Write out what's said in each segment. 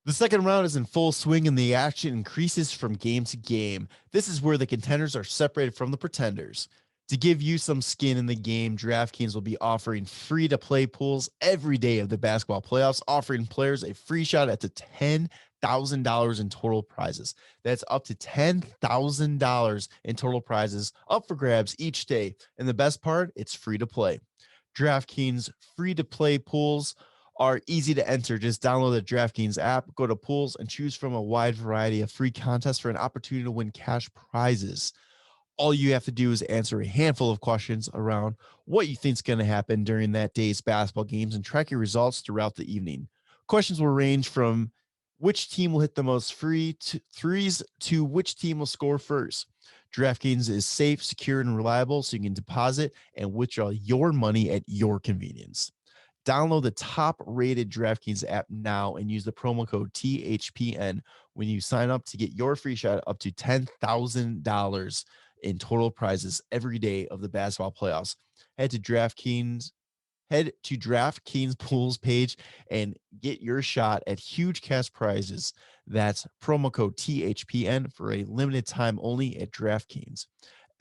The second round is in full swing and the action increases from game to game. This is where the contenders are separated from the pretenders. To give you some skin in the game, DraftKings will be offering free-to-play pools every day of the basketball playoffs, offering players a free shot at the $10,000 in total prizes. That's up to $10,000 in total prizes up for grabs each day. And the best part, it's free to play. DraftKings free-to-play pools are easy to enter. Just download the DraftKings app, go to pools, and choose from a wide variety of free contests for an opportunity to win cash prizes. All you have to do is answer a handful of questions around what you think is going to happen during that day's basketball games and track your results throughout the evening. Questions will range from which team will hit the most free threes to which team will score first. DraftKings is safe, secure, and reliable, so you can deposit and withdraw your money at your convenience. Download the top-rated DraftKings app now and use the promo code THPN when you sign up to get your free shot up to $10,000 in total prizes every day of the basketball playoffs. Head to DraftKings pools page and get your shot at huge cash prizes. That's promo code THPN for a limited time only at DraftKings.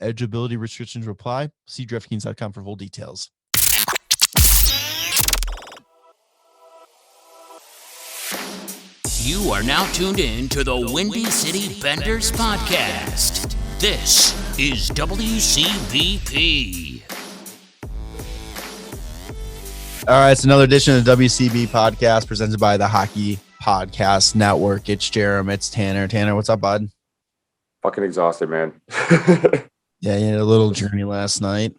Eligibility restrictions apply. See DraftKings.com for full details. You are now tuned in to the Windy City Benders podcast. This is WCBP. All right, it's another edition of the WCB podcast presented by the Hockey Podcast Network. It's Jarom, it's Tanner. Tanner, what's up, bud? Fucking exhausted, man. Yeah, you had a little journey last night.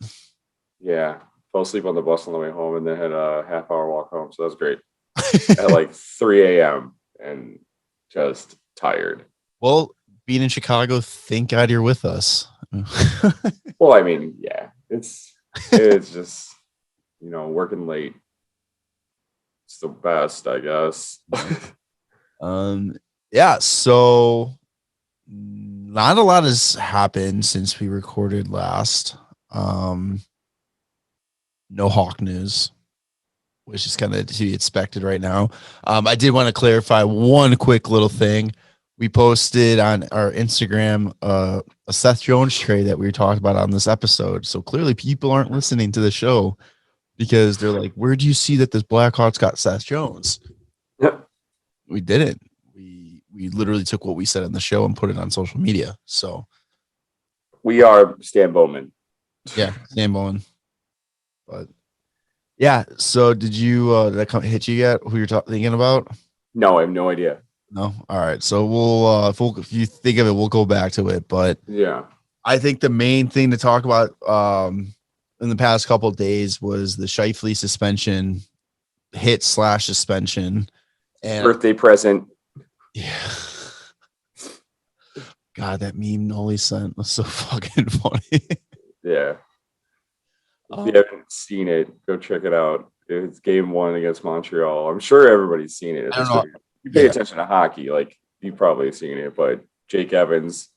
Yeah, fell asleep on the bus on the way home and then had a half-hour walk home, so that's great. At like 3 a.m. and just tired. Well, being in Chicago, thank God you're with us. Well, I mean, yeah, it's just, working late. It's the best, I guess. Yeah, so not a lot has happened since we recorded last. No Hawk news, which is kind of to be expected right now. I did want to clarify one quick little thing. We posted on our Instagram a Seth Jones trade that we were talking about on this episode. So clearly people aren't listening to the show because they're like, where do you see that this Blackhawks got Seth Jones? Yep. We didn't. We literally took what we said on the show and put it on social media. So we are Stan Bowman. Yeah, Stan Bowman. But yeah, so did that hit you yet? Who you're thinking about? No, I have no idea. No. All right. So we'll if you think of it, we'll go back to it. But yeah, I think the main thing to talk about in the past couple of days was the Scheifele suspension, suspension, and birthday present. Yeah. God, that meme Noli sent was so fucking funny. Yeah. If you haven't seen it, go check it out. It's game 1 against Montreal. I'm sure everybody's seen it. I don't know. You pay attention to hockey, like you've probably seen it, but Jake Evans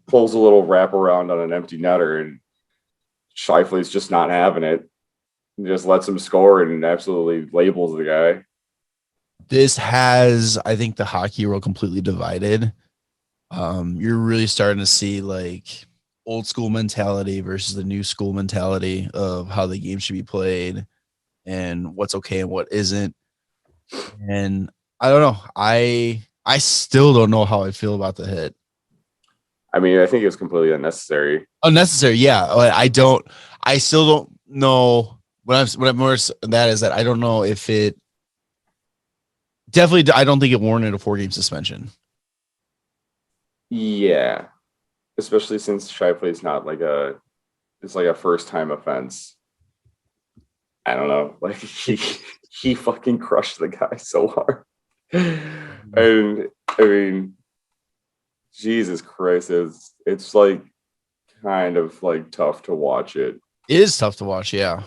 pulls a little wraparound on an empty netter and Scheifele's just not having it. He just lets him score and absolutely labels the guy. This has, I think, the hockey world completely divided. You're really starting to see like old school mentality versus the new school mentality of how the game should be played and what's okay and what isn't. And I don't know. I still don't know how I feel about the hit. I mean, I think it was completely unnecessary. Unnecessary, yeah. I still don't know what I'm more that is that I don't know if it definitely, I don't think it warranted a 4-game suspension. Yeah. Especially since Scheifele is not it's like a first time offense. I don't know. Like he fucking crushed the guy so hard. And I mean, Jesus Christ, it's like kind of like tough to watch it. It is tough to watch, yeah.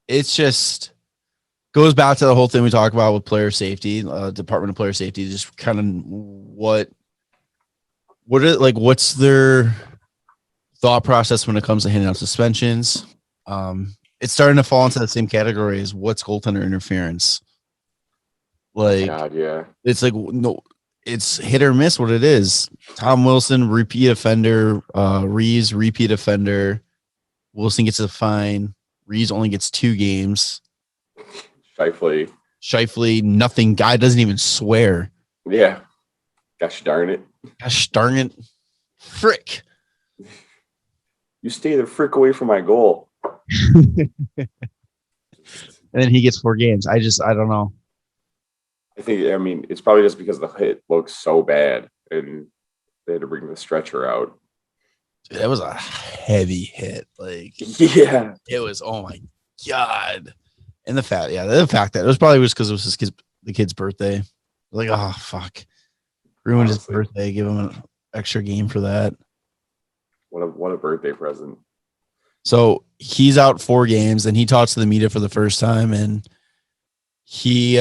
It's just goes back to the whole thing we talk about with player safety, Department of Player Safety, just kind of what's their thought process when it comes to handing out suspensions. It's starting to fall into the same category as what's goaltender interference. Like, God, yeah. it's like, no, it's hit or miss what it is. Tom Wilson, repeat offender. Reeves, repeat offender. Wilson gets a fine. Reeves only gets 2 games. Scheifele, nothing. Guy doesn't even swear. Yeah. Gosh darn it. Gosh darn it. Frick. You stay the frick away from my goal. And then he gets 4 games. I don't know. I mean, it's probably just because the hit looks so bad and they had to bring the stretcher out. Dude, that was a heavy hit. Like, yeah, it was, oh my God. And the fact that it was probably just because it was the kid's birthday. Like, oh, fuck. Ruined his birthday. Give him an extra game for that. What a birthday present. So he's out 4 games, and he talks to the media for the first time, and he's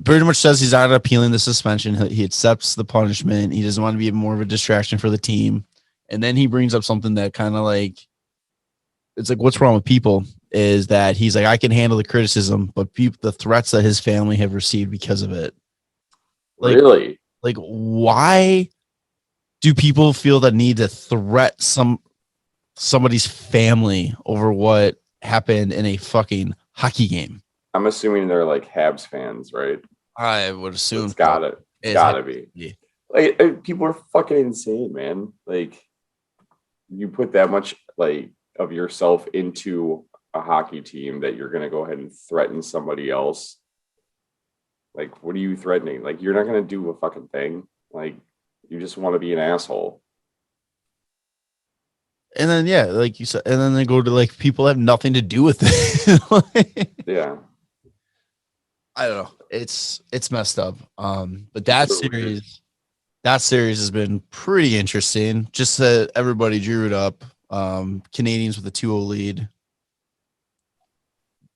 pretty much says he's not appealing the suspension. He accepts the punishment. He doesn't want to be more of a distraction for the team. And then he brings up something that kind of like, it's like, what's wrong with people is that he's like, I can handle the criticism, but the threats that his family have received because of it. Like, really? Like, why do people feel the need to threat somebody's family over what happened in a fucking hockey game? I'm assuming they're like Habs fans, right? I would assume it's gotta be. Like, people are fucking insane, man. Like, you put that much like of yourself into a hockey team that you're gonna go ahead and threaten somebody else. Like, what are you threatening? Like, you're not gonna do a fucking thing. Like, you just want to be an asshole. And then, yeah, like you said, and then they go to like people have nothing to do with it. Yeah. I don't know. It's messed up. But that series has been pretty interesting. Just that everybody drew it up. Canadians with a 2-0 lead.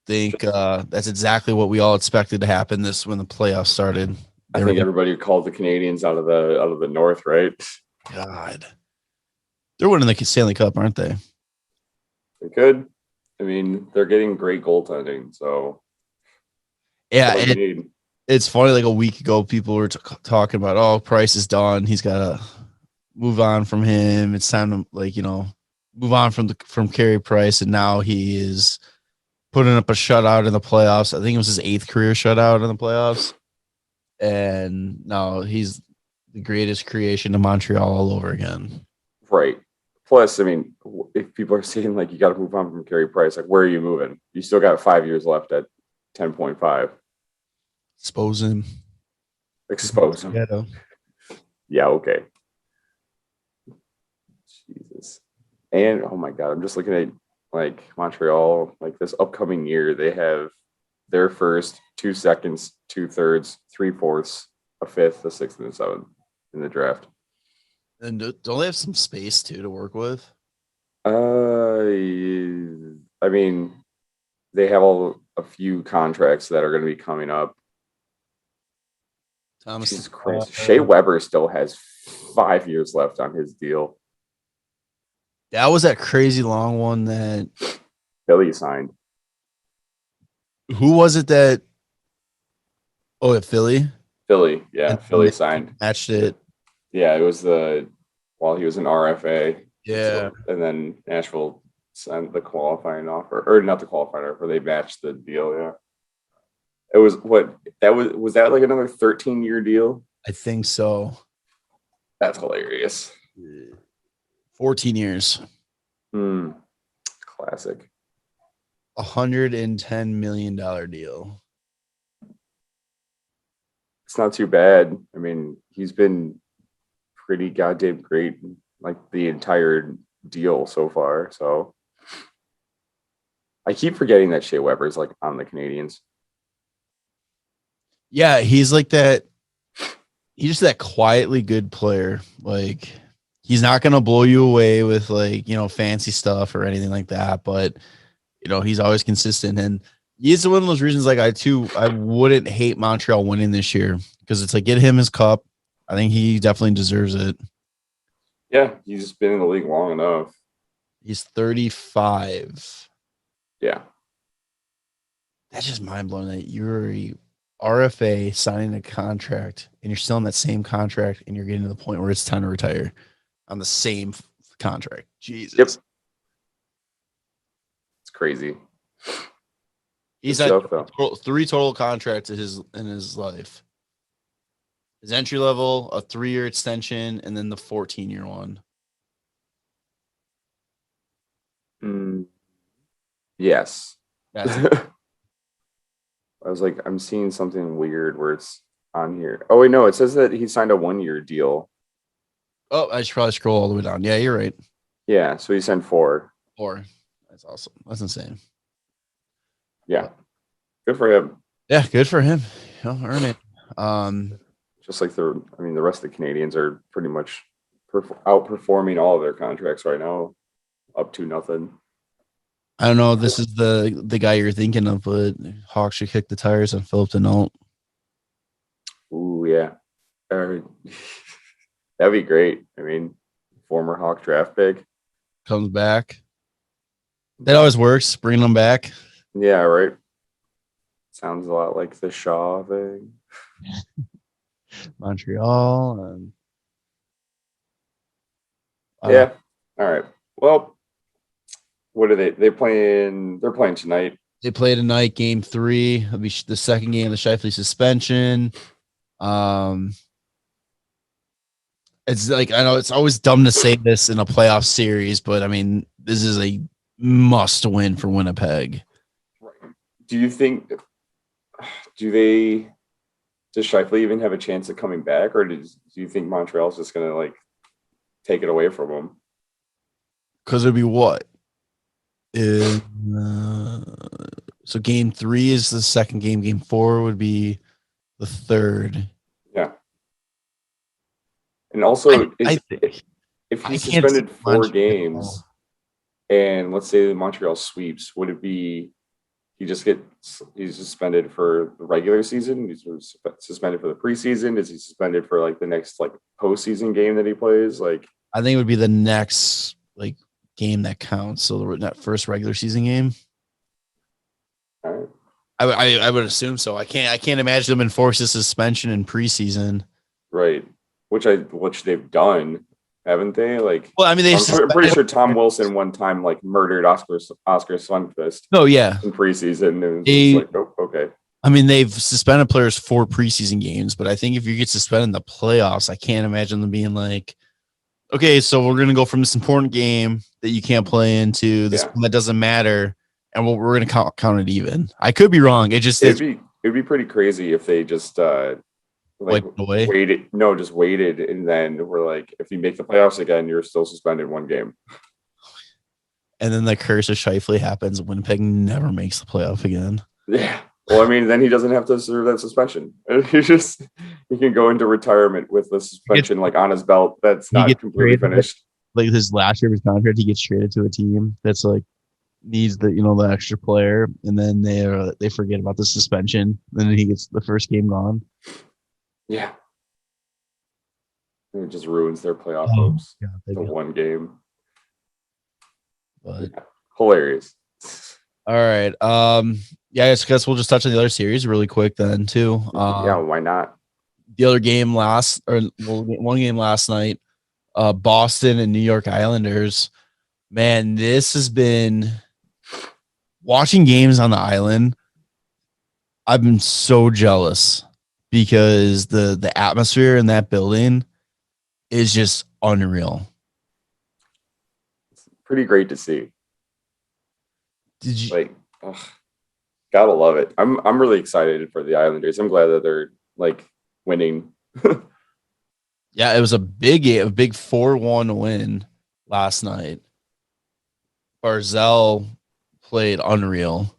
Think that's exactly what we all expected to happen when the playoffs started. I think everybody called the Canadians out of the North, right? God. They're winning the Stanley Cup, aren't they? They could. I mean, they're getting great goaltending, so yeah. It's funny. Like a week ago, people were talking about, oh, Price is done. He's got to move on from him. It's time to move on from Carey Price, and now he is putting up a shutout in the playoffs. I think it was his 8th career shutout in the playoffs, and now he's the greatest creation of Montreal all over again. Right. Plus, I mean, if people are saying like you got to move on from Carey Price, like where are you moving? You still got 5 years left at 10.5. Expose him. Yeah, okay. Jesus. And oh my God, I'm just looking at like Montreal, like this upcoming year, they have their first, 2 seconds, 2 thirds, 3/4, a 5th, a 6th, and a 7th in the draft. And don't they have some space too to work with? I mean, they have a few contracts that are going to be coming up. Jesus Christ. Shea Weber still has 5 years left on his deal. That was that crazy long one that Philly signed. Who was it that? Oh, Philly? Philly, yeah. And Philly signed. Matched it. Yeah, it was while he was in RFA. Yeah. And then Nashville sent the qualifying offer, or not the qualifying offer, they matched the deal, yeah. It was was that like another 13-year deal? I think so. That's hilarious. 14 years. Classic. $110 million deal. It's not too bad. I mean, he's been pretty goddamn great, like the entire deal so far. So I keep forgetting that Shea Weber's like on the Canadians. Yeah, he's like that. He's just that quietly good player. Like, he's not going to blow you away with like, fancy stuff or anything like that. But, he's always consistent. And he's one of those reasons, like I wouldn't hate Montreal winning this year because it's like, get him his cup. I think he definitely deserves it. Yeah, he's been in the league long enough. He's 35. Yeah. That's just mind blowing that Yuri RFA signing a contract and you're still in that same contract and you're getting to the point where it's time to retire on the same contract. Jesus. Yep. It's crazy. He's had three total contracts in his life. His entry level, a 3-year extension, and then the 14-year one. Yes. That's I was like, I'm seeing something weird where it's on here. Oh, wait, no, it says that he signed a 1-year deal. Oh, I should probably scroll all the way down. Yeah, you're right. Yeah, so he signed 4. 4. That's awesome. That's insane. Yeah. Good for him. Yeah, good for him. He'll earn it. Just like the rest of the Canadians are pretty much outperforming all of their contracts right now, up to nothing. I don't know if this is the guy you're thinking of, but Hawks should kick the tires on Philip Denault. Ooh, yeah. That'd be great. I mean, former Hawk draft pick. Comes back. That always works, bringing them back. Yeah, right. Sounds a lot like the Shaw thing. Montreal. And, yeah. All right. Well, what are they? They're playing tonight. They play tonight, game 3. It'll be the second game of the Scheifele suspension. It's like, I know it's always dumb to say this in a playoff series, but I mean, this is a must win for Winnipeg. Right. Do you think, does Scheifele even have a chance of coming back, or do you think Montreal's just going to like take it away from him? Because it'd be what? So game 3 is the second game. Game 4 would be the third. Yeah. And also, if he's suspended 4 games, and let's say the Montreal sweeps, would it be he's suspended for the regular season? He's suspended for the preseason? Is he suspended for like the next like postseason game that he plays? Like, I think it would be the next like game that counts. So that first regular season game. All right. I would assume so. I can't imagine them enforce a suspension in preseason. Right. Which they've done, haven't they? Like, well, I mean, I'm pretty sure Tom Wilson one time like murdered Oscar Sundqvist. Oh yeah, in preseason. And it was like, oh, okay. I mean, they've suspended players for preseason games, but I think if you get suspended in the playoffs, I can't imagine them being like, okay, so we're gonna go from this important game that you can't play into this one that doesn't matter, and we're gonna count it even. I could be wrong. It'd be pretty crazy if they just waited, and then we're like, if you make the playoffs again, you're still suspended 1 game. And then the curse of Scheifele happens. Winnipeg never makes the playoff again. Yeah. Well, I mean, then he doesn't have to serve that suspension. He can go into retirement with the suspension like on his belt. That's not completely finished. Like his last year of his contract, he gets traded to a team that's like needs the extra player, and then they forget about the suspension. And then he gets the first game gone. Yeah. And it just ruins their playoff hopes. The 1 game. But hilarious. All right. Yeah, I guess we'll just touch on the other series really quick then too. Yeah, why not? The other game one game last night, Boston and New York Islanders. Man, this has been watching games on the island. I've been so jealous because the atmosphere in that building is just unreal. It's pretty great to see. Did you gotta love it. I'm really excited for the Islanders. I'm glad that they're like winning. Yeah, it was a big 4-1 win last night. Barzal played unreal.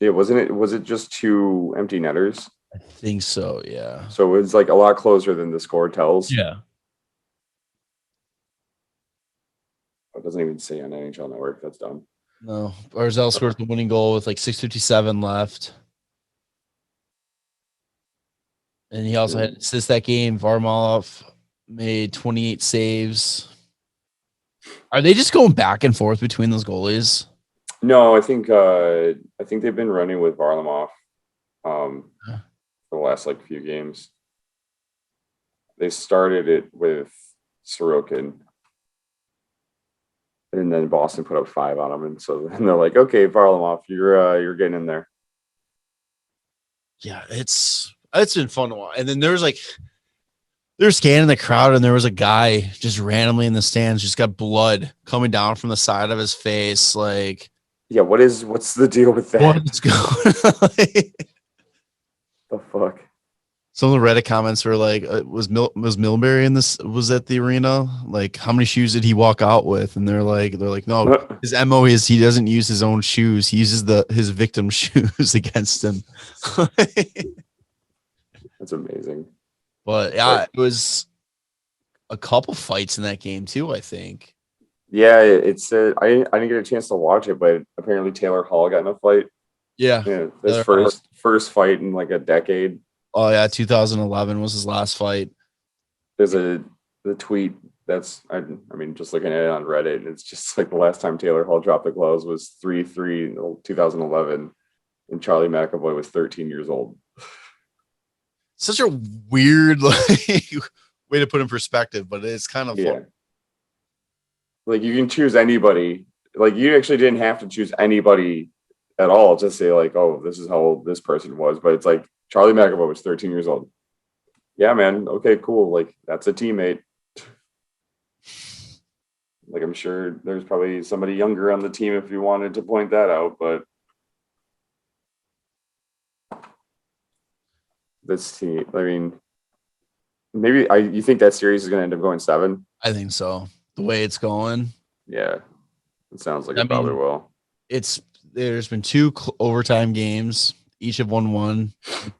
Yeah, was it just 2 empty netters? I think so, yeah. So it's like a lot closer than the score tells. Yeah. It doesn't even say on NHL Network. That's dumb. No, Barzal scored the winning goal with like 6:57 left. And he also had since that game, Varlamov made 28 saves. Are they just going back and forth between those goalies? No, I think they've been running with Varlamov. for the last like few games. They started it with Sorokin, and then Boston put up 5 on them, and so then they're like, okay, fire them off. You're getting in there. Yeah, it's been fun to watch. And then they're scanning the crowd, and there was a guy just randomly in the stands, just got blood coming down from the side of his face. Like, yeah, what's the deal with that? what's going on? The fuck? Some of the Reddit comments were like, was Milbury in this? Was at the arena? Like, how many shoes did he walk out with? And they're like, no, his MO is he doesn't use his own shoes. He uses his victim's shoes against him. That's amazing. But yeah, it was a couple fights in that game too, I think. Yeah, it's I didn't get a chance to watch it, but apparently Taylor Hall got in a fight. Yeah, his first fight in like a decade. Oh yeah, 2011 was his last fight. There's the tweet that's I mean just looking at it on Reddit, it's just like the last time Taylor Hall dropped the gloves was 3-3 in 2011, and Charlie McAvoy was 13 years old. Such a weird way to put in perspective, but it's kind of fun. Like you can choose anybody. Like you actually didn't have to choose anybody at all to say like, oh, this is how old this person was. But it's like Charlie McAvoy was 13 years old. Yeah, man. Okay, cool. Like that's a teammate. Like I'm sure there's probably somebody younger on the team if you wanted to point that out, but this team, I mean, maybe you think that series is going to end up going 7? I think so. The way it's going. Yeah. It sounds like it probably will. There's been 2 overtime games. Each have won 1,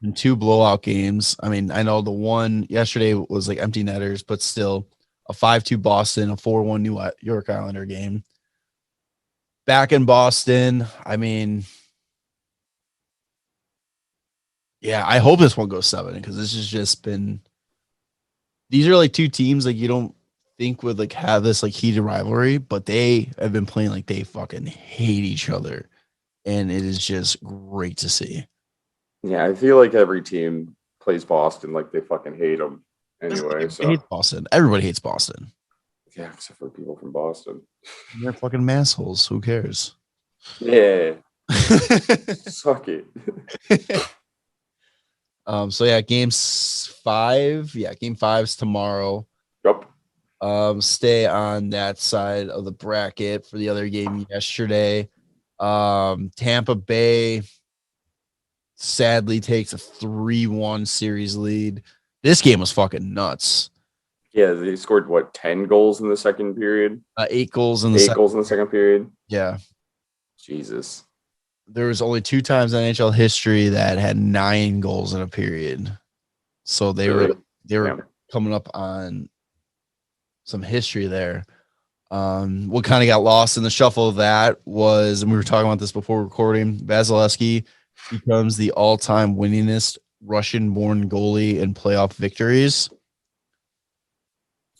and 2 blowout games. I mean, I know the one yesterday was like empty netters, but still a 5-2 Boston, a 4-1 New York Islander game. Back in Boston, I mean, yeah, I hope this one goes 7 because this has just been. These are like 2 teams like you don't think would like have this like heated rivalry, but they have been playing like they fucking hate each other, and it is just great to see. Yeah, I feel like every team plays Boston like they fucking hate them anyway. So hate Boston. Everybody hates Boston. Yeah, except for people from Boston. They're fucking assholes. Who cares? Yeah. Suck it. So yeah, game 5. Yeah, game 5's tomorrow. Yep. Stay on that side of the bracket for the other game yesterday. Tampa Bay sadly takes a 3-1 series lead. This game was fucking nuts. Yeah, they scored 10 goals in the second period? 8 goals in the second period. Yeah. Jesus. There was only 2 times in NHL history that had 9 goals in a period. So they were coming up on some history there. What kind of got lost in the shuffle of that was, and we were talking about this before recording, Vasilevsky becomes the all-time winningest Russian-born goalie in playoff victories.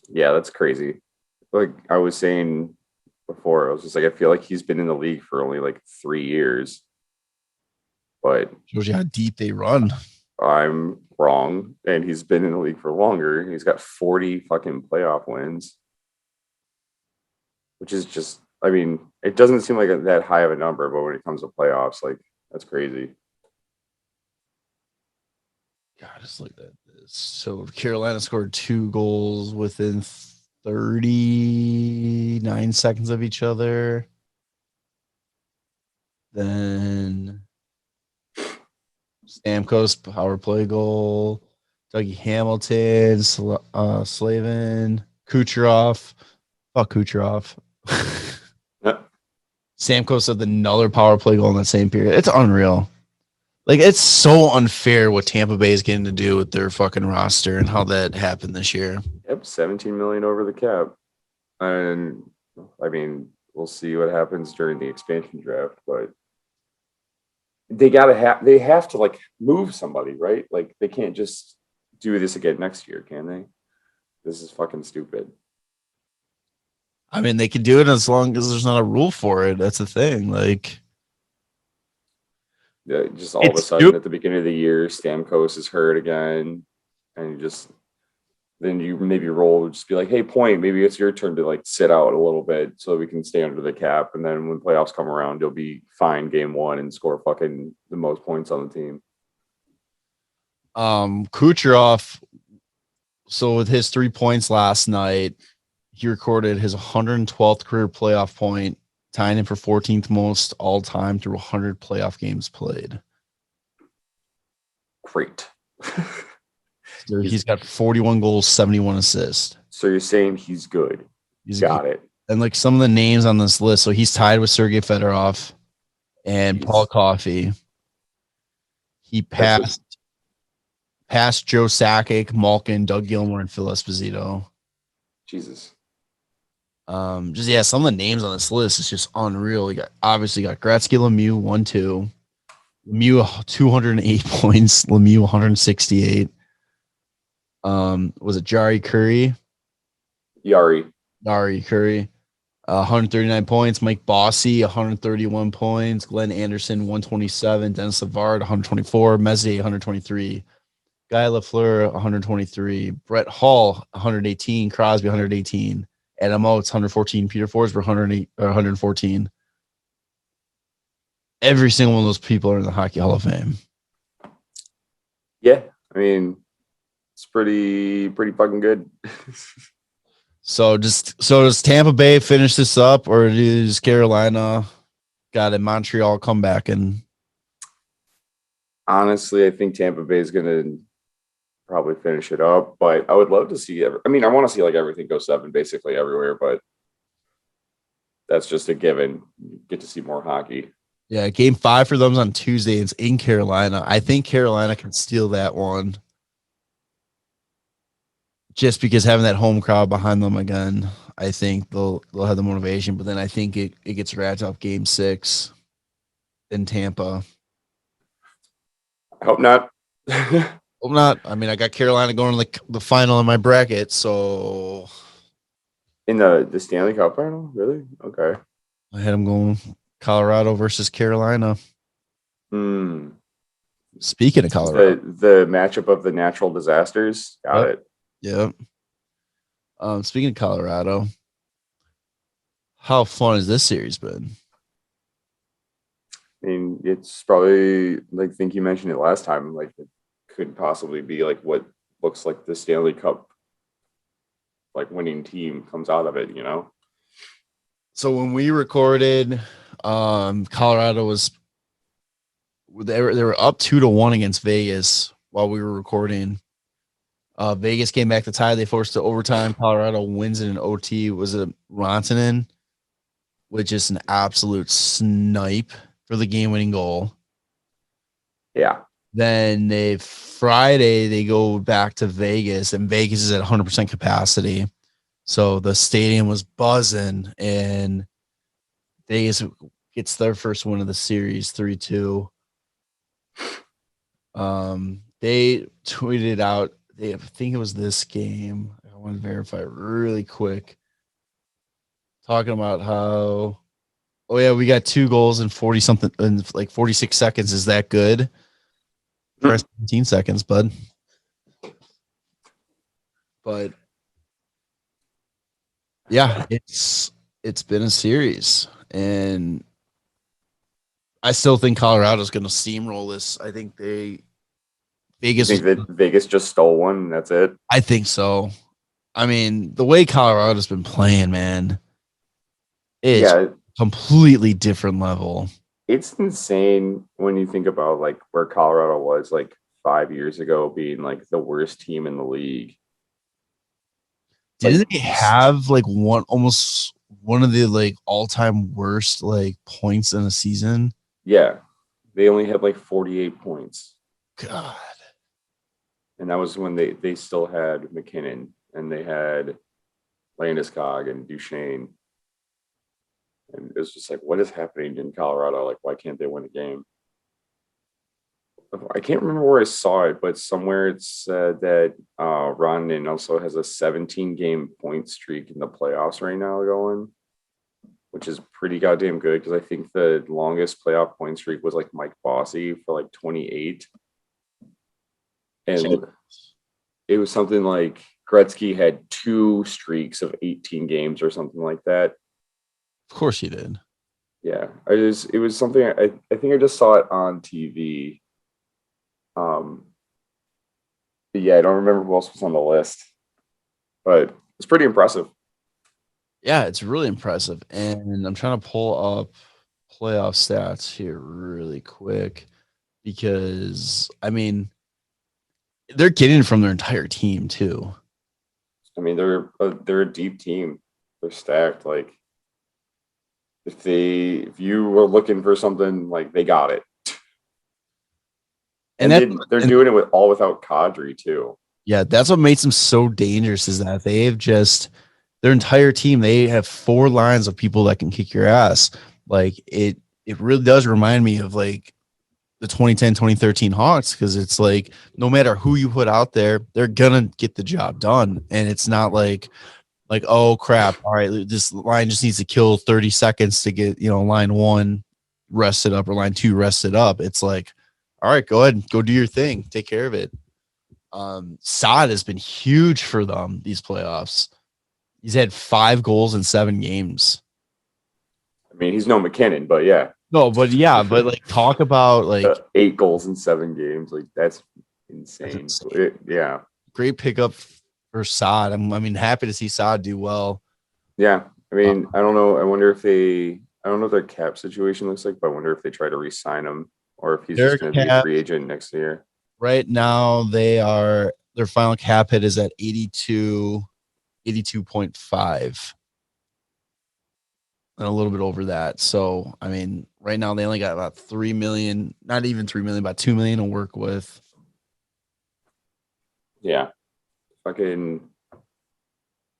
Yeah, that's crazy. Like I was saying before, I was just like, I feel like he's been in the league for only like 3 years. But shows you how deep they run. I'm wrong, and he's been in the league for longer. He's got 40 fucking playoff wins, which is just, I mean, it doesn't seem like that high of a number, but when it comes to playoffs, like that's crazy. God, just look at this. So Carolina scored 2 goals within 39 seconds of each other. Then Stamkos power play goal. Dougie Hamilton, Slavin, Kucherov. Fuck Kucherov. Stamkos had another power play goal in that same period. It's unreal. Like, it's so unfair what Tampa Bay is getting to do with their fucking roster and how that happened this year. Yep, $17 million over the cap. And, I mean, we'll see what happens during the expansion draft, but they have to, like, move somebody, right? Like, they can't just do this again next year, can they? This is fucking stupid. I mean, they can do it as long as there's not a rule for it. That's the thing. Like, just all of a sudden at the beginning of the year, Stamkos is hurt again, and then you maybe roll, just be like, hey, Point, maybe it's your turn to like sit out a little bit so we can stay under the cap. And then when playoffs come around, you'll be fine game one and score fucking the most points on the team. Kucherov, so with his 3 points last night, he recorded his 112th career playoff point, tying him for 14th most all time through 100 playoff games played. Great. So he's got 41 goals, 71 assists. So you're saying he's good. Got it. And like some of the names on this list, so he's tied with Sergei Fedorov and Paul Coffey. He passed Joe Sakic, Malkin, Doug Gilmour, and Phil Esposito. Jesus. Some of the names on this list is just unreal. You obviously got Gretzky, Lemieux, 1-2. Lemieux 208 points, Lemieux 168. Was it Jari Kurri? Jari Kurri, 139 points. Mike Bossy, 131 points. Glenn Anderson, 127. Dennis Savard, 124. Messier, 123. Guy Lafleur, 123. Brett Hall, 118. Crosby, 118. Adam Oates, 114. Peter Forsberg, 114. Every single one of those people are in the Hockey Hall of Fame. Yeah, I mean, it's pretty fucking good. So does Tampa Bay finish this up, or does Carolina got a Montreal come back? And honestly, I think Tampa Bay is going to probably finish it up, but I would love to see. I want to see like everything go 7 basically everywhere, but that's just a given. You get to see more hockey. Yeah, game 5 for them is on Tuesday. It's in Carolina. I think Carolina can steal that one. Just because having that home crowd behind them again, I think they'll have the motivation. But then I think it gets wrapped up game 6 in Tampa. I hope not. Hope not. I mean, I got Carolina going to the final in my bracket, so in the Stanley Cup final, really? Okay. I had them going Colorado versus Carolina. Speaking of Colorado, the matchup of the natural disasters. Got it. Yep. Speaking of Colorado, how fun has this series been? I mean, it's probably like I think you mentioned it last time. Like it could possibly be like what looks like the Stanley Cup like winning team comes out of it, you know? So when we recorded, Colorado was they were up 2-1 against Vegas while we were recording. Vegas came back to tie. They forced to overtime. Colorado wins it in OT. Was it Rantanen, which is an absolute snipe for the game-winning goal. Yeah. Then Friday they go back to Vegas, and Vegas is at 100% capacity. So the stadium was buzzing, and Vegas gets their first win of the series, 3-2. They tweeted out, I think it was this game. I want to verify it really quick. Talking about how, oh yeah, we got 2 goals in 40 something in like 46 seconds. Is that good? For 17 seconds, bud. But yeah, it's been a series, and I still think Colorado's going to steamroll this. I think Vegas. You think that Vegas just stole one and that's it? I think so. I mean, the way Colorado's been playing, man, it's completely different level. It's insane when you think about like where Colorado was like 5 years ago, being like the worst team in the league. Didn't they have like almost one of the like all-time worst like points in a season? Yeah, they only had like 48 points. God. And that was when they still had McKinnon and they had Landeskog and Duchesne. And it was just like, what is happening in Colorado? Like, why can't they win a game? I can't remember where I saw it, but somewhere it said that Rantanen also has a 17-game point streak in the playoffs right now going. which is pretty goddamn good because I think the longest playoff point streak was like Mike Bossy for like 28. And it was something like Gretzky had 2 streaks of 18 games or something like that. Of course he did. Yeah, it was something I think I just saw it on TV. But yeah, I don't remember who else was on the list, but it's pretty impressive. Yeah, it's really impressive. And I'm trying to pull up playoff stats here really quick because, I mean, they're getting it from their entire team too. I mean, they're a deep team. They're stacked. Like, if you were looking for something, like they got it. And they're doing it without Kadri too. Yeah, that's what makes them so dangerous is that they've just their entire team, they have 4 lines of people that can kick your ass. Like it really does remind me of like the 2010, 2013 Hawks because it's like no matter who you put out there, they're gonna get the job done. And it's not like, oh crap, all right, this line just needs to kill 30 seconds to get, line 1 rested up or line 2 rested up. It's like, all right, go ahead, go do your thing, take care of it. Saad has been huge for them these playoffs. He's had 5 goals in 7 games. I mean, he's no McKinnon, but yeah. No, but yeah, but like talk about like 8 goals in 7 games. Like that's insane. Yeah. Great pickup for Saad. Happy to see Saad do well. Yeah. I mean, I don't know. I don't know what their cap situation looks like, but I wonder if they try to re-sign him or if he's just going to be a free agent next year. Right now, their final cap hit is at 82.5. And a little bit over that. So, I mean, right now they only got about 3 million, not even 3 million, about 2 million to work with. Yeah. Fucking,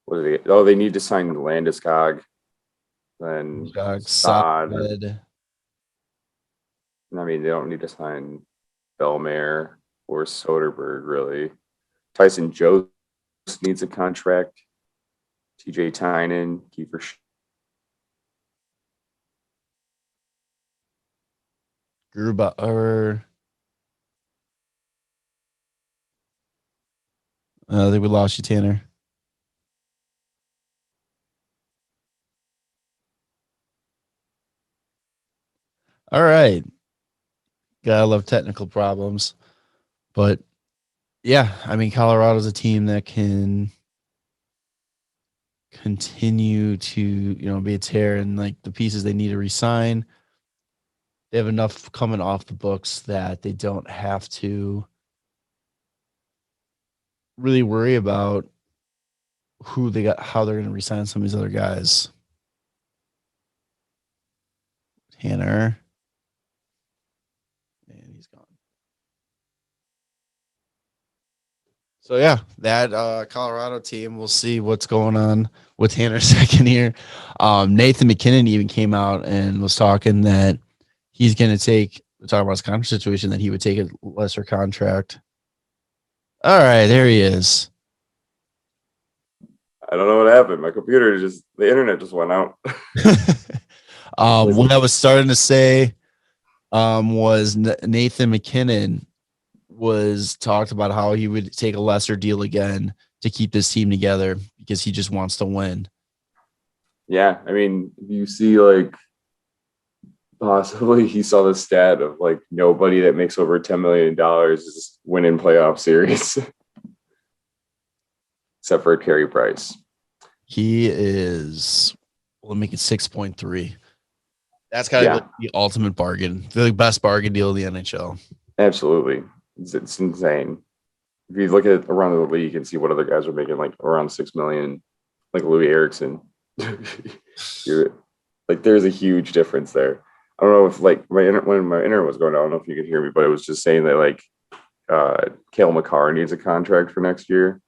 what are they? Oh, they need to sign Landeskog. Then Saad. I mean, they don't need to sign Bellemare or Soderberg, really. Tyson Jost needs a contract. TJ Tynan, Kiefer Gruber. I think we lost you, Tanner. All right. Gotta love technical problems. But yeah, I mean, Colorado's a team that can continue to, be a tear and like the pieces they need to resign. They have enough coming off the books that they don't have to really worry about who they got, how they're going to resign some of these other guys. Tanner. And he's gone. So, yeah, that Colorado team, we'll see what's going on with Tanner's second year. Nathan McKinnon even came out and was talking that he's going to talking about his contract situation, that he would take a lesser contract. All right, there he is. I don't know what happened. My computer the internet just went out. What I was starting to say was Nathan McKinnon was talked about how he would take a lesser deal again to keep this team together because he just wants to win. Yeah, I mean, you see, like, possibly he saw the stat of like nobody that makes over $10 million is winning playoff series except for Carey Price. He is, we'll make it 6.3. That's kind of the ultimate bargain, the best bargain deal in the NHL. Absolutely. It's insane. If you look at around the league and see what other guys are making, like around $6 million, like Louis Eriksson, there's a huge difference there. I don't know if like when my internet was going, I don't know if you could hear me, but it was just saying that like Cale Makar needs a contract for next year,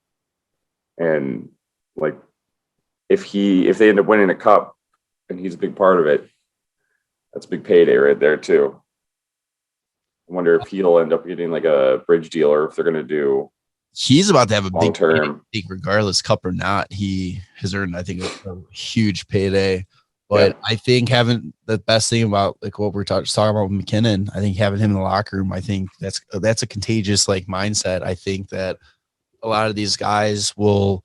and like if they end up winning a cup and he's a big part of it, that's a big payday right there too. I wonder if he'll end up getting like a bridge deal or if they're going to do. He's about to have a big term, regardless cup or not. He has earned, I think, a huge payday. But I think having the best thing about like what we're talking about with McKinnon, I think having him in the locker room, I think that's a contagious like mindset. I think that a lot of these guys will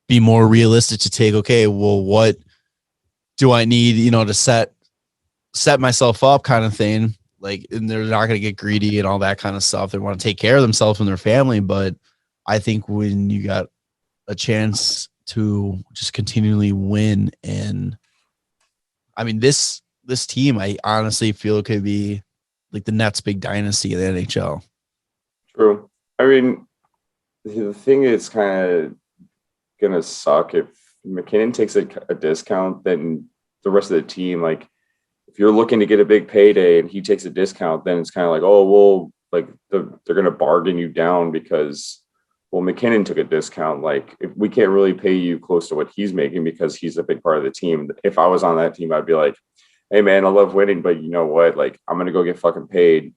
be more realistic to take, okay, well, what do I need, to set myself up kind of thing. Like, and they're not going to get greedy and all that kind of stuff. They want to take care of themselves and their family. But I think when you got a chance to just continually win, and I mean, this team, I honestly feel could be like the next big dynasty in the NHL. True. I mean, the thing is kind of going to suck if McKinnon takes a discount, then the rest of the team, like, if you're looking to get a big payday and he takes a discount, then it's kind of like, oh, well, like they're going to bargain you down because, well, McKinnon took a discount. Like, if we can't really pay you close to what he's making because he's a big part of the team. If I was on that team, I'd be like, hey, man, I love winning, but you know what? Like, I'm going to go get fucking paid.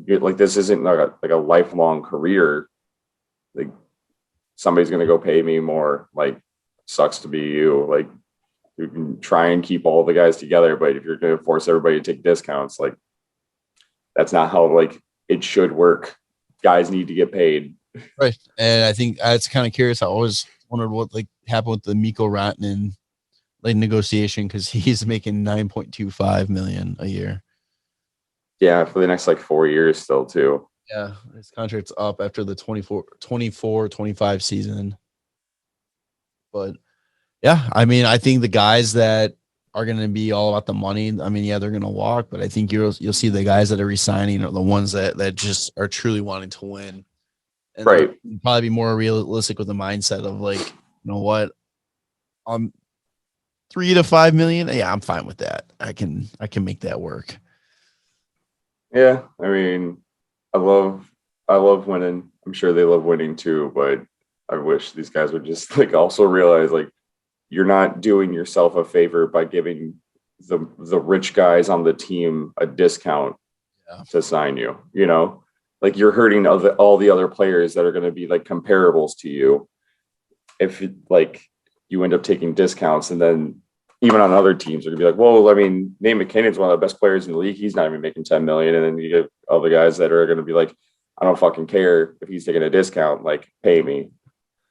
This isn't like a lifelong career. Like, somebody's going to go pay me more. Like, sucks to be you. Like, you can try and keep all the guys together, but if you're going to force everybody to take discounts, like, that's not how like it should work. Guys need to get paid. Right. And I think it's kind of curious. I always wondered what like happened with the Mikko Rantanen like negotiation, because he's making $9.25 million a year. Yeah, for the next like 4 years still too. Yeah, his contract's up after the 24-25 season. But yeah, I mean, I think the guys that are going to be all about the money, I mean, yeah, they're going to walk, but I think you'll see the guys that are resigning are the ones that just are truly wanting to win. And right. Probably be more realistic with the mindset of like, you know what, $3 to $5 million. Yeah, I'm fine with that. I can make that work. Yeah, I mean, I love winning. I'm sure they love winning too, but I wish these guys would just like also realize like you're not doing yourself a favor by giving the rich guys on the team a discount to sign you. You know, like you're hurting all the other players that are going to be like comparables to you. If like you end up taking discounts, and then even on other teams, they're gonna be like, well, I mean, Nate McKinnon's one of the best players in the league. He's not even making $10 million. And then you get other guys that are going to be like, I don't fucking care if he's taking a discount, like pay me.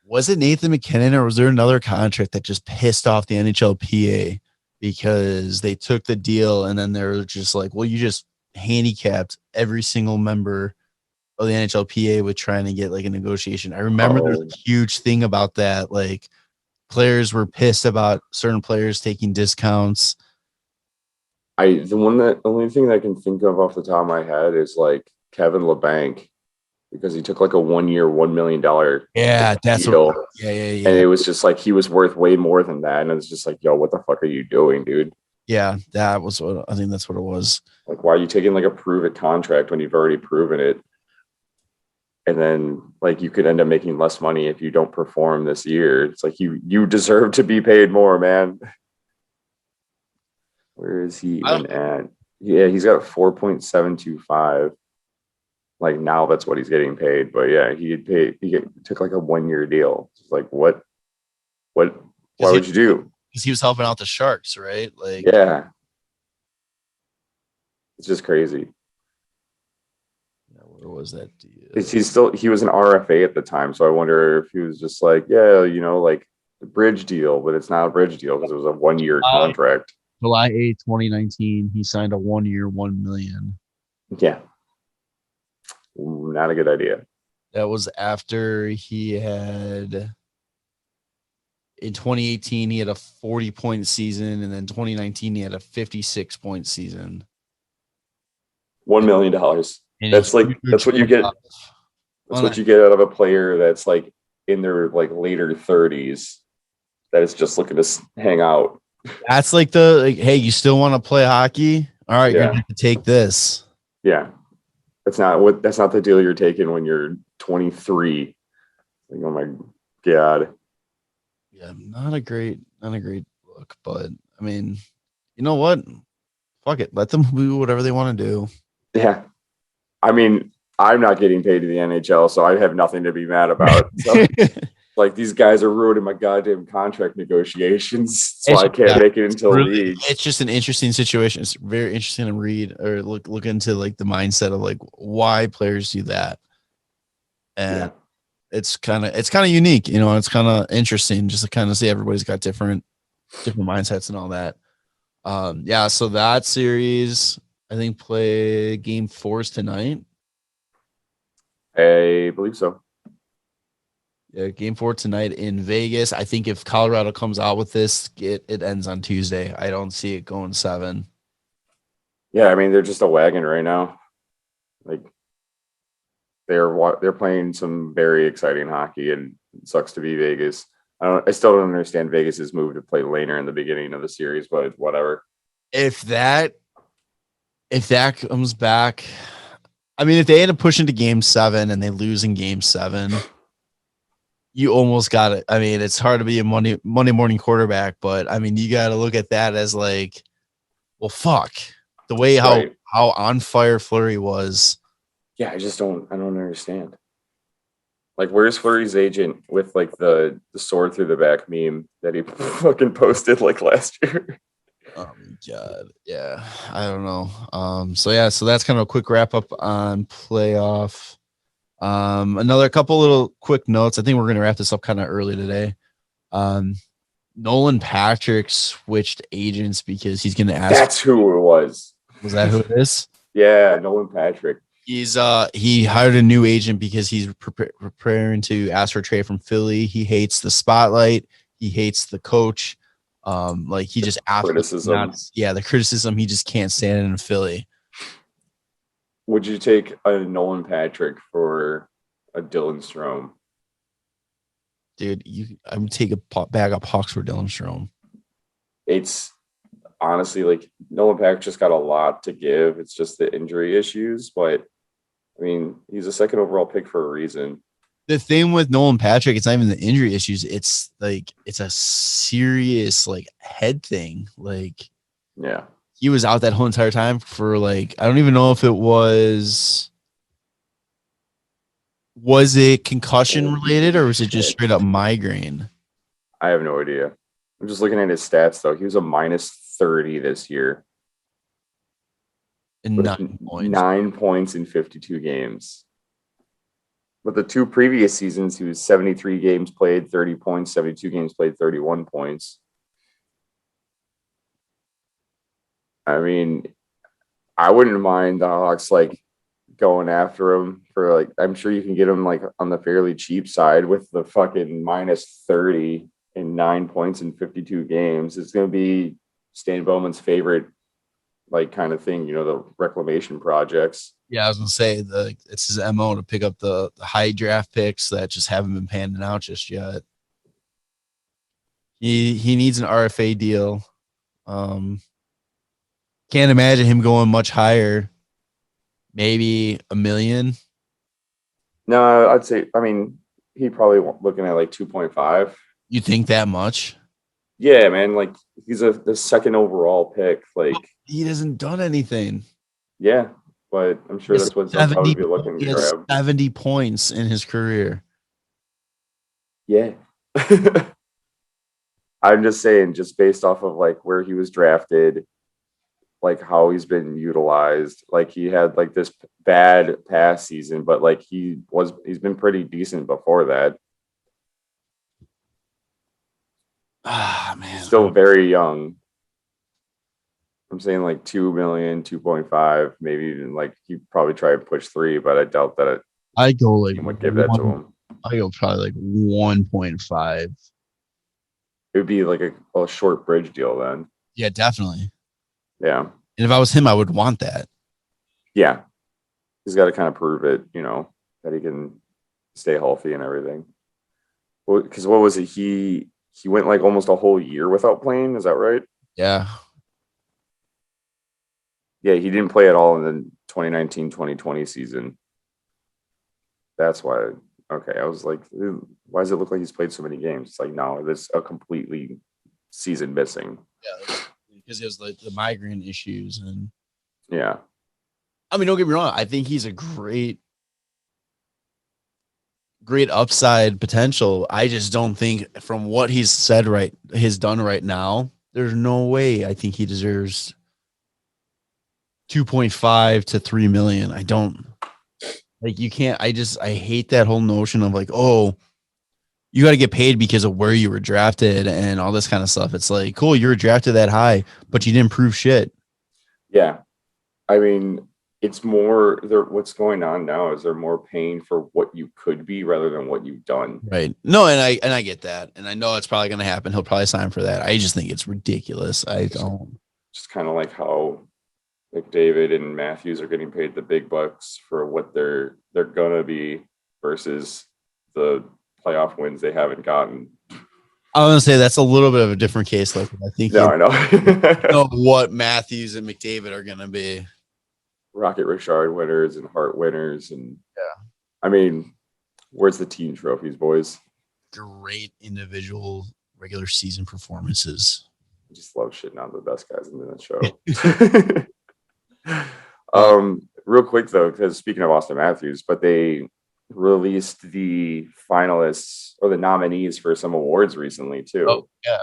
Was it Nathan McKinnon, or was there another contract that just pissed off the NHLPA because they took the deal and then they're just like, well, you just handicapped every single member of the NHLPA with trying to get like a negotiation. I remember there's a huge thing about that. Like players were pissed about certain players taking discounts. The only thing that I can think of off the top of my head is like Kevin LeBanc, because he took like a 1 year, $1 million deal. Yeah. And it was just like he was worth way more than that. And it's just like, yo, what the fuck are you doing, dude? Yeah, that was what I think that's what it was. Like, why are you taking like a prove it contract when you've already proven it? And then like you could end up making less money if you don't perform this year. It's like you deserve to be paid more, man. Where is he even at? Yeah, he's got a 4.725. Like now that's what he's getting paid. But yeah, he took like a 1 year deal. It's like why would you do? Because he was helping out the Sharks, right? Like yeah. It's just crazy. Yeah, where was that deal? He was an RFA at the time, so I wonder if he was just like, yeah, you know, like the bridge deal, but it's not a bridge deal because it was a 1 year contract. July 8th, 2019, he signed a 1 year, $1 million. Yeah. Not a good idea. That was after he had, in 2018, he had a 40-point season, and then 2019, he had a 56-point season. $1 million. That's what you get. That's what you get out of a player that's like in their like later 30s that is just looking to hang out. That's like hey, you still want to play hockey? All right, you're going to take this. Yeah. That's not the deal you're taking when you're 23. Like, oh my God. Yeah, not a great look, but I mean, you know what? Fuck it. Let them do whatever they want to do. Yeah. I mean, I'm not getting paid to the NHL, so I have nothing to be mad about. So. Like these guys are ruining my goddamn contract negotiations, so I can't make it into the league. It's just an interesting situation. It's very interesting to read or look into like the mindset of like why players do that. And it's kind of unique, it's kind of interesting just to kind of see everybody's got different mindsets and all that. So that series, I think, play game 4s tonight. I believe so. Yeah, game 4 tonight in Vegas. I think if Colorado comes out with this, it ends on Tuesday. I don't see it going 7. Yeah, I mean, they're just a wagon right now. Like they're playing some very exciting hockey, and it sucks to be Vegas. I still don't understand Vegas's move to play laner in the beginning of the series, but whatever. If that comes back, I mean, if they end up pushing to game 7 and they lose in game 7, you almost got it. I mean, it's hard to be a Monday morning quarterback, but I mean, you got to look at that as like, well, fuck the way how on fire Fleury was. Yeah, I don't understand. Like, where's Fleury's agent with like the sword through the back meme that he fucking posted like last year? Oh my god, yeah, I don't know. So that's kind of a quick wrap up on playoff. Another couple little quick notes. I think we're gonna wrap this up kind of early today. Nolan Patrick switched agents because he's gonna ask. That's who it was. Was that who it is? Yeah, Nolan Patrick. He hired a new agent because he's preparing to ask for a trade from Philly. He hates the spotlight. He hates the coach. He just criticism. The criticism. He just can't stand it in Philly. Would you take a Nolan Patrick for a Dylan Strome? Dude, I would take a bag of pucks for Dylan Strome. It's honestly like Nolan Patrick just got a lot to give. It's just the injury issues, but I mean, he's a second overall pick for a reason. The thing with Nolan Patrick, it's not even the injury issues. It's like it's a serious like head thing. Like, yeah, he was out that whole entire time for like I don't even know if it was it concussion related or was it just straight up migraine? I have no idea. I'm just looking at his stats though. He was a -30 this year. And 9 points. 9 points in 52 games. But the 2 previous seasons, he was 73 games played, 30 points, 72 games played, 31 points. I mean, I wouldn't mind the Hawks like going after him for like, I'm sure you can get him like on the fairly cheap side with the fucking -30 and 9 points in 52 games. It's going to be Stan Bowman's favorite like kind of thing, the reclamation projects. Yeah, I was gonna say it's his MO to pick up the high draft picks that just haven't been panning out just yet. He needs an RFA deal. Can't imagine him going much higher. Maybe $1 million. No, I'd say. I mean, he probably looking at like 2.5. You think that much? Yeah, man. Like he's the second overall pick. Like he hasn't done anything. Yeah, but I'm sure that's what they'll probably be looking to grab. 70 points in his career. Yeah. I'm just saying, just based off of like where he was drafted, like how he's been utilized. Like he had like this bad past season, but like he's been pretty decent before that. Ah, man. Still very young. I'm saying like 2 million, 2.5, maybe even like he probably try and push 3, but I doubt that I go like would give that to him. I go probably like 1.5. It would be like a short bridge deal then. Yeah, definitely. Yeah. And if I was him, I would want that. Yeah. He's got to kind of prove it, that he can stay healthy and everything. Well, because what was it? He went like almost a whole year without playing. Is that right? Yeah. Yeah, he didn't play at all in the 2019-2020 season. That's why. Okay, I was like, why does it look like he's played so many games? It's like, no, there's a completely season missing. Yeah, because he has like the migraine issues and. Yeah. I mean, don't get me wrong. I think he's a great great upside potential. I just don't think from what he's done right now, there's no way I think he deserves 2.5 to 3 million. I don't like you can't I hate that whole notion of like, oh, you got to get paid because of where you were drafted and all this kind of stuff. It's like, cool, you were drafted that high, but you didn't prove shit. Yeah. I mean, it's more what's going on now is they're more paying for what you could be rather than what you've done. Right. No, and I get that. And I know it's probably going to happen. He'll probably sign for that. I just think it's ridiculous. I don't. Just kind of like how McDavid and Matthews are getting paid the big bucks for what they're gonna be versus the playoff wins they haven't gotten. I want to say that's a little bit of a different case. Like I think I know what Matthews and McDavid are going to be. Rocket Richard winners and Hart winners, and yeah. I mean, where's the team trophies, boys? Great individual regular season performances. I just love shitting on the best guys in that show. Real quick though, because speaking of Austin Matthews, but they released the finalists or the nominees for some awards recently too. Oh, yeah.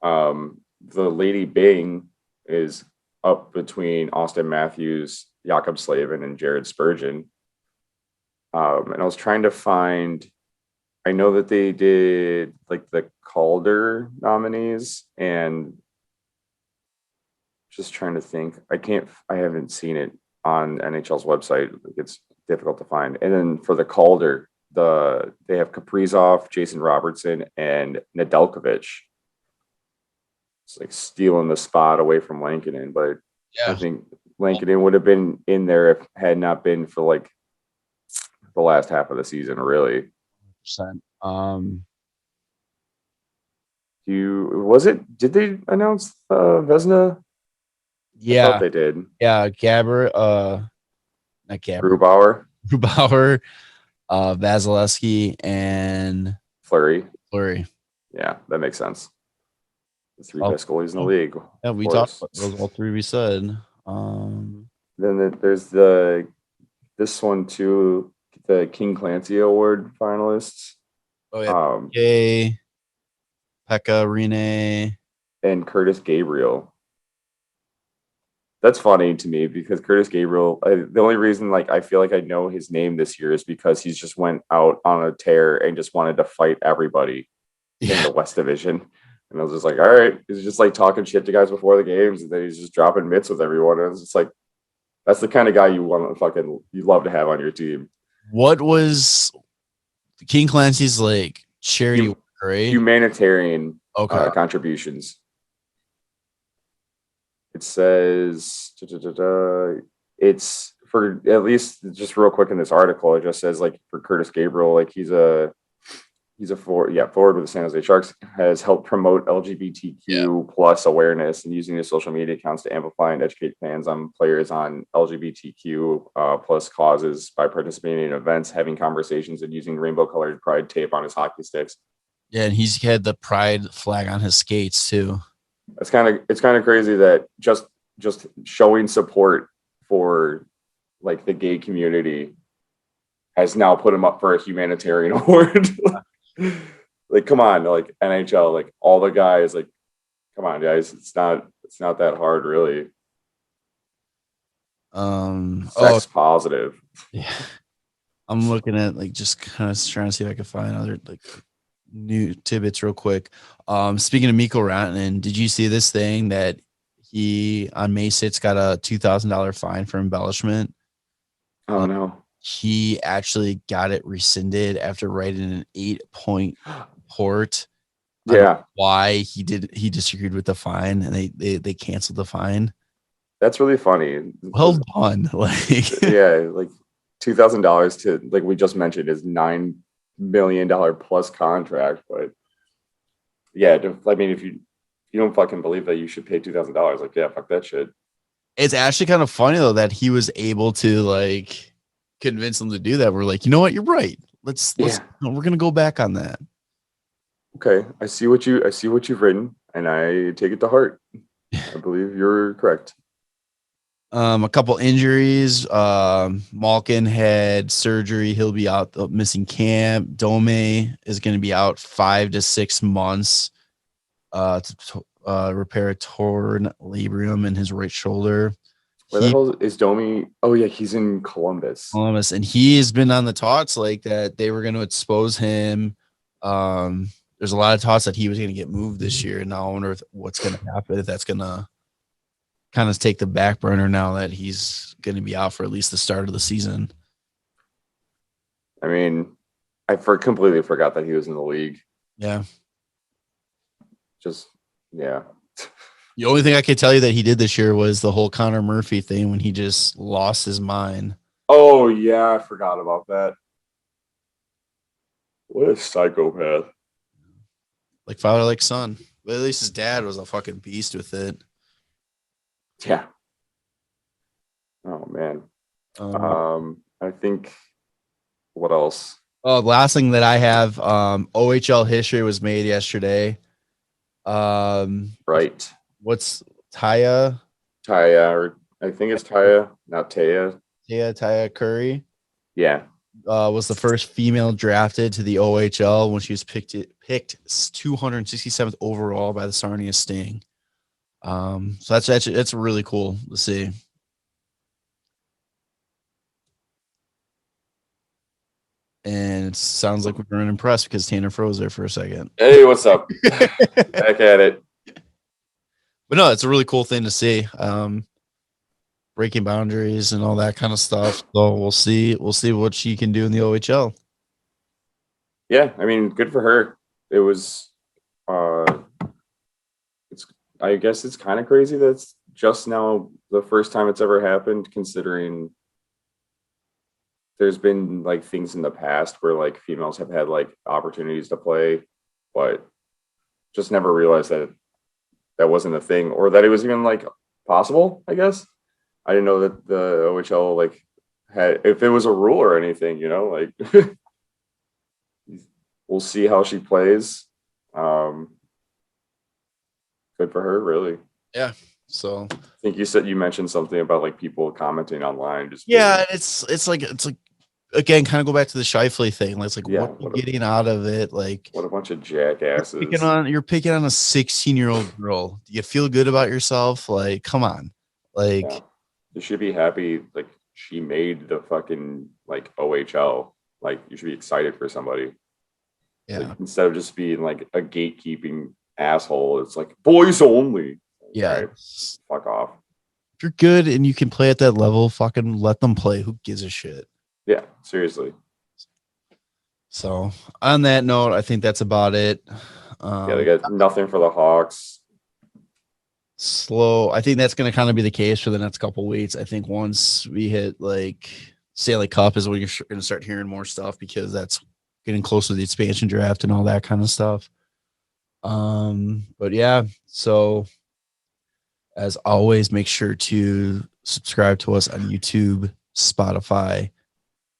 The Lady Bing is up between Austin Matthews, Jakob Slavin, and Jared Spurgeon. And I was trying to find, I know that they did like the Calder nominees, and just trying to think. I haven't seen it on NHL's website. It's difficult to find. And then for the Calder, they have Kaprizov, Jason Robertson, and Nedeljkovic. It's like stealing the spot away from Lankinen, but yeah. I think Lankinen would have been in there if had not been for like the last half of the season, really. 100%. Did they announce Vezina? Yeah. I thought they did. Yeah, not Grubauer, Vasilevsky, and Fleury. Yeah, that makes sense. The three best goalies in the league. Yeah, we talked about those all three we said. Then there's this one too, the King Clancy Award finalists. Oh yeah. Pekka Rinne and Curtis Gabriel. That's funny to me because Curtis Gabriel, the only reason like I feel like I know his name this year is because he's just went out on a tear and just wanted to fight everybody in the West Division. And I was just like, all right, he's just like talking shit to guys before the games, and then he's just dropping mitts with everyone. And it's just like, that's the kind of guy you love to have on your team. What was King Clancy's like charity work, right? Humanitarian contributions. It says it's for, at least just real quick in this article, it just says like for Curtis Gabriel, like he's a forward with the San Jose Sharks, has helped promote LGBTQ plus awareness and using his social media accounts to amplify and educate fans on players on LGBTQ plus causes by participating in events, having conversations, and using rainbow colored pride tape on his hockey sticks. Yeah, and he's had the pride flag on his skates too. It's kind of crazy that just showing support for like the gay community has now put him up for a humanitarian award. Like, come on, like NHL, like all the guys, like, come on, guys, it's not that hard, really. Sex positive. Yeah, I'm looking at like just kind of trying to see if I can find other like new tidbits real quick. Speaking of Mikko Rantanen, did you see this thing that he on May 6th got a $2,000 fine for embellishment? Oh no. He actually got it rescinded after writing an 8-point report. Yeah. Why he disagreed with the fine, and they canceled the fine. That's really funny. Well done. Like yeah, like $2,000 to, like we just mentioned, is $9 million plus contract. But yeah, I mean, if you don't fucking believe that you should pay $2,000, like, yeah, fuck that shit. It's actually kind of funny though that he was able to like convince them to do that. We're like, you know what, you're right. Let's we're gonna go back on that. Okay, I see what you've written, and I take it to heart. I believe you're correct. A couple injuries. Malkin had surgery. He'll be out, missing camp. Dome is going to be out 5 to 6 months to repair a torn labrum in his right shoulder. Where the hell is Domi? Oh, yeah, he's in Columbus. And he has been on the talks like that they were going to expose him. There's a lot of talks that he was going to get moved this year. And now I wonder what's going to happen, if that's going to kind of take the back burner now that he's going to be out for at least the start of the season. I mean, I completely forgot that he was in the league. Yeah. Yeah. The only thing I could tell you that he did this year was the whole Connor Murphy thing when he just lost his mind. Oh, yeah, I forgot about that. What a psychopath. Like father, like son. But at least his dad was a fucking beast with it. Yeah. Oh, man. I think, what else? Oh, the last thing that I have, OHL history was made yesterday. Right. What's Taya? Taya, I think it's Taya, not Taya. Taya Curry. Yeah. Was the first female drafted to the OHL when she was picked 267th overall by the Sarnia Sting. So that's really cool to see. And it sounds like we weren't impressed because Tanner froze there for a second. Hey, what's up? Back at it. But no, it's a really cool thing to see. Breaking boundaries and all that kind of stuff. So we'll see what she can do in the OHL. Yeah, I mean, good for her. It was I guess it's kind of crazy that's just now the first time it's ever happened, considering there's been like things in the past where like females have had like opportunities to play, but just never realized that that wasn't a thing, or that it was even like possible. I guess I didn't know that the OHL like had, if it was a rule or anything, like we'll see how she plays. Good for her, really. Yeah. So I think you mentioned something about like people commenting online. It's like again, kind of go back to the Scheifele thing. It's like, what are you getting out of it? Like, what a bunch of jackasses. You're picking on a 16-year-old girl. Do you feel good about yourself? Like, come on. Like, you should be happy. Like, she made the fucking like OHL. Like, you should be excited for somebody. Yeah. Like, instead of just being like a gatekeeping asshole, it's like boys only. Yeah. Right? Fuck off. If you're good and you can play at that level, fucking let them play. Who gives a shit? Yeah, seriously. So on that note, I think that's about it. They got nothing for the Hawks. Slow. I think that's going to kind of be the case for the next couple of weeks. I think once we hit like Stanley Cup is when you're going to start hearing more stuff, because that's getting closer to the expansion draft and all that kind of stuff. But yeah, so as always, make sure to subscribe to us on YouTube, Spotify,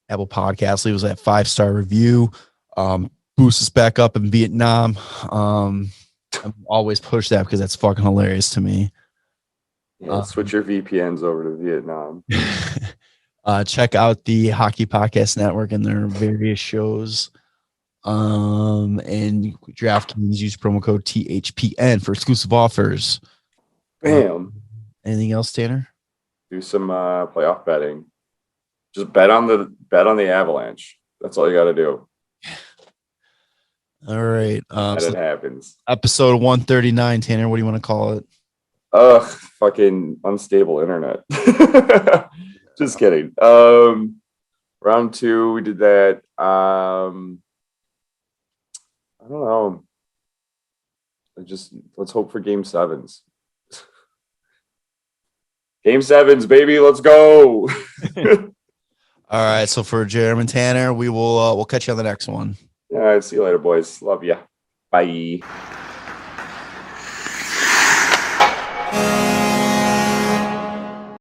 Apple Podcasts. Leave us that 5-star review. Boost us back up in Vietnam. I'm always push that because that's fucking hilarious to me. Yeah, switch your VPNs over to Vietnam. Check out the Hockey Podcast Network and their various shows. And DraftKings, use promo code THPN for exclusive offers. Bam. Anything else, Tanner? Do some playoff betting. Just bet on the Avalanche. That's all you got to do. All right. It happens. Episode 139, Tanner. What do you want to call it? Fucking unstable internet. Just kidding. Round 2, we did that. I don't know. Let's hope for game 7s. Game 7s, baby. Let's go. All right. So for Jarom and Tanner, we'll catch you on the next one. All right. See you later, boys. Love ya. Bye.